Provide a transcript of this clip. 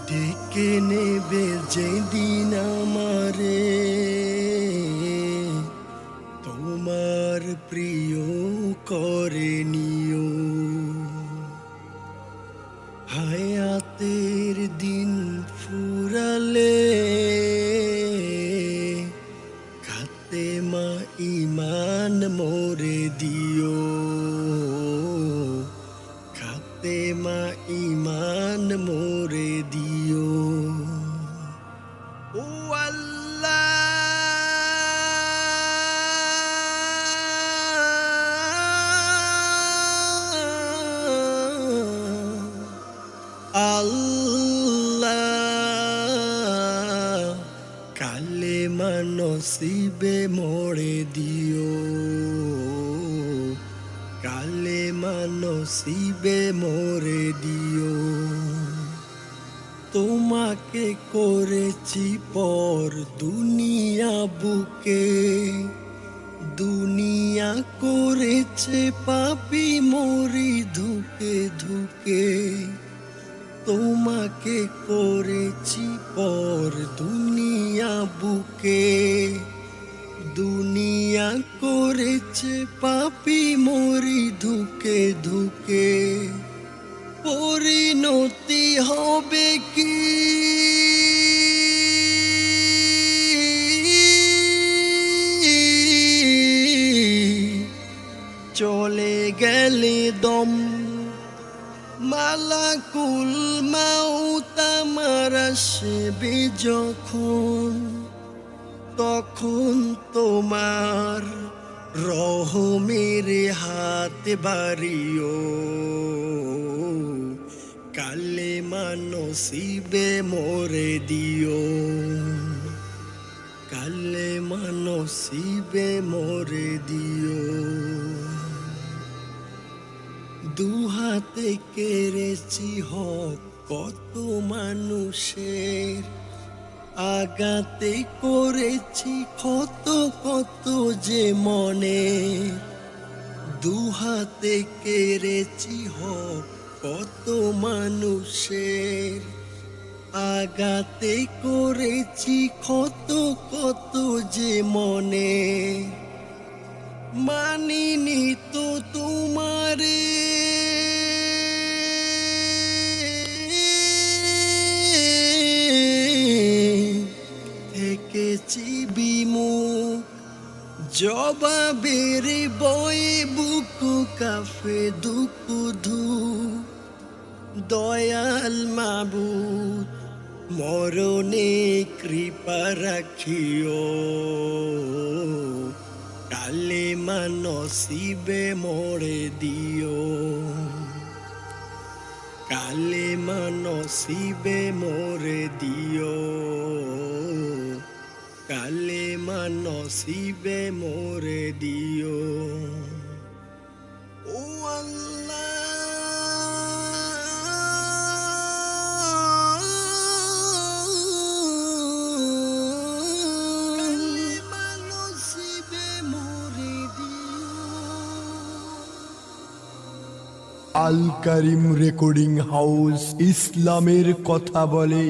ডেকে নেবে যেদিন আমারে তোমার প্রিয় করে নিও। হায়াতের দিন ফুরালে খাতেমা ইমান মোরে দিও। খাতেমা ইমান মোরে দিও। ও আল্লাহ, কালেমা নসিবে মোরে দিও। কালেমা নসিবে মোরে দিও। তোমাকে করেছি পর দুনিয়া বুকে, দুনিয়া করেছে পাপী মরি ধুকে ধুকে। তোমাকে করেছি পর দুনিয়া বুকে, দুনিয়া করেছে পাপী মরি ধুকে ধুকে। পরিণতি হবে কি চলে গেলে দম, মালাকুল মাউত আমার আসবে যখন, তখন তোমার রহমের হাত বাড়িও। কালেমা নসিবে মোরে দিও। কালেমা নসিবে মোরে দিও। দুহাতে কেড়েছি হক কত মানুষের, আগাতে করেছি কত কত যে মনে। দুহাতে কেড়েছি হক কত মানুষের, আগাতে করেছি কত কত যে মনে। মানিনি তো তোমারে থেকেছি বিমুখ, জবাবের বয়ে বুকু কাফে দুকুধু। দয়াল মাবুদ মরণে কৃপা রাখিও। কালেমা নসিবে মোরে দিও। কালেমা নসিবে মোরে দিও। কালেমা নসিবে মোরে দিও। ও আল্লাহ, কালেমা নসিবে মোরে দিও। আল কারিম রেকর্ডিং হাউস ইসলামের কথা বলে।